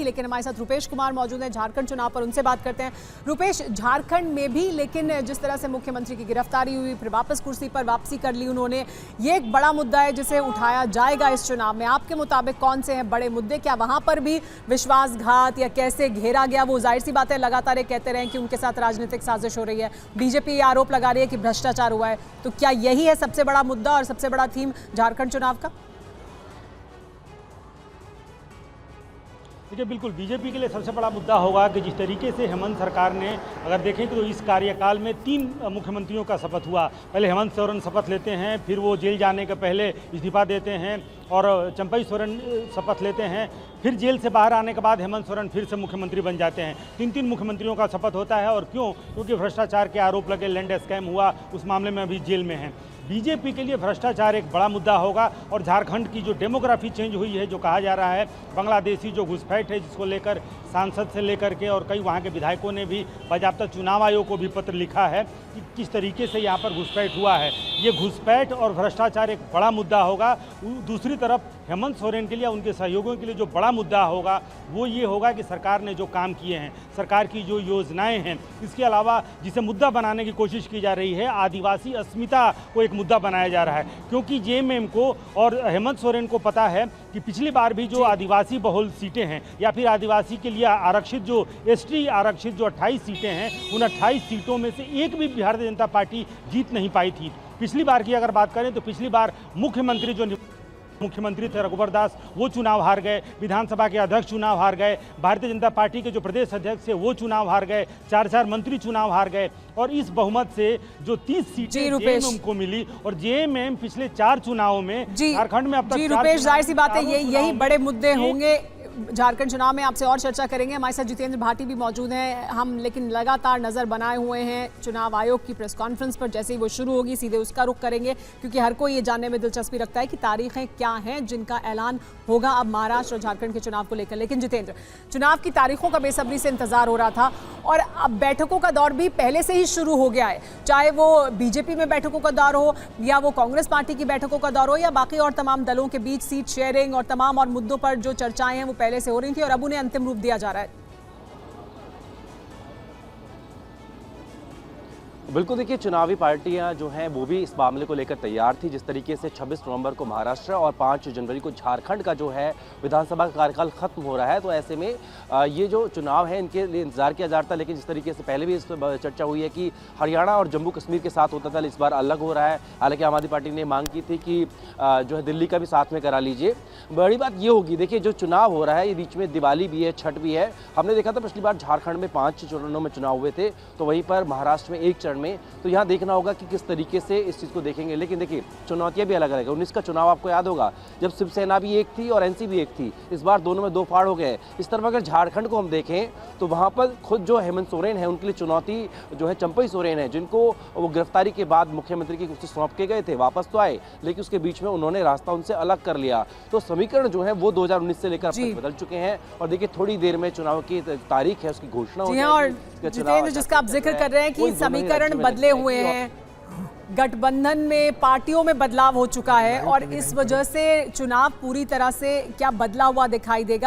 लेकिन हमारे साथ रुपेश कुमार मौजूद हैं झारखंड चुनाव पर, उनसे बात करते हैं। रुपेश, झारखंड में भी लेकिन जिस तरह से मुख्यमंत्री की गिरफ्तारी हुई, फिर वापस कुर्सी पर वापसी कर ली उन्होंने, ये एक बड़ा मुद्दा है जिसे उठाया जाएगा इस चुनाव में। आपके मुताबिक कौन से हैं बड़े मुद्दे? क्या वहां पर भी विश्वासघात या कैसे घेरा गया? वो जाहिर सी बात है, लगातार ये कहते रहे कि उनके साथ राजनीतिक साजिश हो रही है, बीजेपी ये आरोप लगा रही है कि भ्रष्टाचार हुआ है, तो क्या यही है सबसे बड़ा मुद्दा और सबसे बड़ा थीम झारखंड चुनाव का? देखिए, बिल्कुल बीजेपी के लिए सबसे बड़ा मुद्दा होगा कि जिस तरीके से हेमंत सरकार ने, अगर देखें तो इस कार्यकाल में 3 मुख्यमंत्रियों का शपथ हुआ। पहले हेमंत सोरेन शपथ लेते हैं, फिर वो जेल जाने के पहले इस्तीफा देते हैं, और चंपई सोरेन शपथ लेते हैं, फिर जेल से बाहर आने के बाद हेमंत सोरेन फिर से मुख्यमंत्री बन जाते हैं। 3 मुख्यमंत्रियों का शपथ होता है। और क्यों? क्योंकि भ्रष्टाचार के आरोप लगे, लैंड स्कैम हुआ, उस मामले में अभी जेल में हैं। बीजेपी के लिए भ्रष्टाचार एक बड़ा मुद्दा होगा। और झारखंड की जो डेमोग्राफी चेंज हुई है, जो कहा जा रहा है, बांग्लादेशी जो घुसपैठ है, जिसको लेकर सांसद से लेकर के और कई वहाँ के विधायकों ने भी बाकायदा चुनाव आयोग को भी पत्र लिखा है कि किस तरीके से यहाँ पर घुसपैठ हुआ है। ये घुसपैठ और भ्रष्टाचार एक बड़ा मुद्दा होगा। दूसरी तरफ हेमंत सोरेन के लिए, उनके सहयोगियों के लिए जो बड़ा मुद्दा होगा वो ये होगा कि सरकार ने जो काम किए हैं, सरकार की जो योजनाएं हैं, इसके अलावा जिसे मुद्दा बनाने की कोशिश की जा रही है, आदिवासी अस्मिता को एक मुद्दा बनाया जा रहा है। क्योंकि जेएमएम को और हेमंत सोरेन को पता है कि पिछली बार भी जो आदिवासी बहुल सीटें हैं या फिर आदिवासी के लिए आरक्षित जो एसटी आरक्षित जो 28 सीटें हैं, उन 28 सीटों में से एक भी भारतीय जनता पार्टी जीत नहीं पाई थी। पिछली बार की अगर बात करें तो पिछली बार मुख्यमंत्री थे रघुवर दास, वो चुनाव हार गए। विधानसभा के अध्यक्ष चुनाव हार गए। भारतीय जनता पार्टी के जो प्रदेश अध्यक्ष थे वो चुनाव हार गए। 4 मंत्री चुनाव हार गए। और इस बहुमत से जो 30 सीटें जेएमएम को मिली, और जेएमएम पिछले 4 चुनावों में झारखंड में अब तक रुपेश, जाहिर सी बात है यही बड़े मुद्दे होंगे झारखंड चुनाव में। आपसे और चर्चा करेंगे। हमारे साथ जितेंद्र भाटी भी मौजूद हैं। हम लेकिन लगातार नजर बनाए हुए हैं चुनाव आयोग की प्रेस कॉन्फ्रेंस पर। जैसे ही वो शुरू होगी सीधे उसका रुख करेंगे, क्योंकि हर कोई ये जानने में दिलचस्पी रखता है कि तारीखें क्या हैं जिनका ऐलान होगा अब महाराष्ट्र और झारखंड के चुनाव को लेकर। लेकिन जितेंद्र, चुनाव की तारीखों का बेसब्री से इंतजार हो रहा था और अब बैठकों का दौर भी पहले से ही शुरू हो गया है, चाहे वो बीजेपी में बैठकों का दौर हो या वो कांग्रेस पार्टी की बैठकों का दौर हो या बाकी और तमाम दलों के बीच सीट शेयरिंग और तमाम और मुद्दों पर जो चर्चाएं हैं वो पहले से हो रही थी और अब उन्हें अंतिम रूप दिया जा रहा है। बिल्कुल, देखिए, चुनावी पार्टियां जो हैं वो भी इस मामले को लेकर तैयार थी। जिस तरीके से 26 नवंबर को महाराष्ट्र और 5 जनवरी को झारखंड का जो है विधानसभा का कार्यकाल खत्म हो रहा है, तो ऐसे में ये जो चुनाव है इनके लिए इंतजार किया जा रहा था। लेकिन जिस तरीके से पहले भी इस पर चर्चा हुई है कि हरियाणा और जम्मू कश्मीर के साथ होता था, इस बार अलग हो रहा है। हालांकि आम आदमी पार्टी ने मांग की थी कि जो है दिल्ली का भी साथ में करा लीजिए। बड़ी बात ये होगी, देखिए, जो चुनाव हो रहा है ये बीच में दिवाली भी है, छठ भी है। हमने देखा था पिछली बार झारखंड में 5 चरणों में चुनाव हुए थे, तो वहीं पर महाराष्ट्र में 1 चरण में। तो यहाँ देखना होगा कि किस तरीके से इस चीज़ को देखेंगे। लेकिन देखिए, चुनौतियाँ भी अलग अलग है। 19 का चुनाव आपको याद होगा, जब शिवसेना भी एक थी और एनसी भी एक थी। इस बार दोनों में 2 फाड़ हो गए। इस तरफ अगर झारखंड को हम देखें तो वहाँ पर खुद जो हेमंत सोरेन है उनके लिए चुनौती जो है चंपई सोरेन है, जिनको वो गिरफ्तारी के बाद मुख्यमंत्री की कुर्सी सौंप के गए थे, वापस तो आए, लेकिन उसके बीच में उन्होंने रास्ता उनसे अलग कर लिया। तो समीकरण जो है वो 2019 से लेकर अब तक बदल चुके हैं। और देखिए, थोड़ी देर में चुनाव की तारीख है, उसकी घोषणा हो जाएगी। जितेंद्र, जिसका आप जिक्र कर रहे हैं कि समीकरण बदले हुए हैं, गठबंधन में पार्टियों में बदलाव हो चुका है और इस वजह से चुनाव पूरी तरह से क्या बदला हुआ दिखाई देगा?